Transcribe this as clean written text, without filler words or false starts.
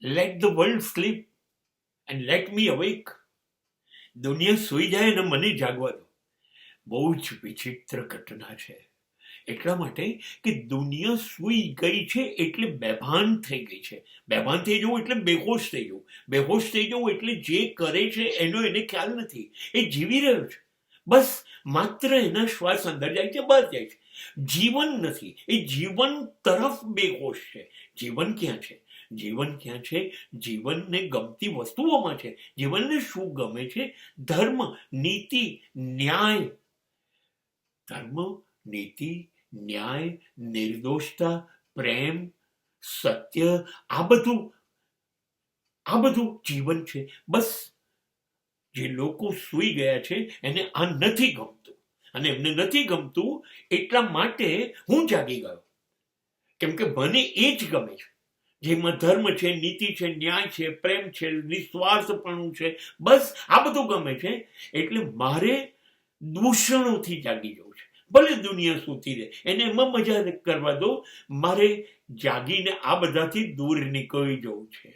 Late the world slip and let me awake. દુનિયા સૂઈ જાય અને મને જાગવા દો. બહુ જ વિચિત્ર ઘટના છે. એટલા માટે કે દુનિયા સૂઈ ગઈ છે એટલે બેભાન થઈ ગઈ છે. બેભાન થઈ જવું એટલે બેહોશ થઈ જવું. બેહોશ થઈ જવું એટલે જે કરે છે એનો એને ખ્યાલ નથી. એ જીવી રહ્યો છે, બસ માત્ર એના શ્વાસ અંદર જાય છે, બહાર જાય છે. જીવન નથી, એ જીવન તરફ બેહોશ છે. જીવન ક્યાં છે? જીવન ક્યાં છે? જીવનને ગમતી વસ્તુઓમાં છે. જીવનને શું ગમે છે? ધર્મ, નીતિ, ન્યાય. ધર્મ, નીતિ, ન્યાય, નિર્દોષતા, પ્રેમ, સત્ય, આ બધું જીવન છે. બસ જે લોકો સૂઈ ગયા છે એને આ નથી ગમતું, અને એમને નથી ગમતું એટલા માટે હું જાગી ગયો. કેમ કે મને એ જ ગમે છે, જેમાં ધર્મ છે, નીતિ છે, ન્યાય છે, પ્રેમ છે, નિસ્વાર્થપણું છે. બસ આ બધું ગમે છે. એટલે મારે દૂષણોથી જાગી જવું છે. ભલે દુનિયા સૂતી રહે, એને એમાં મજા કરવા દો. મારે જાગીને આ બધાથી દૂર નીકળી જવું છે.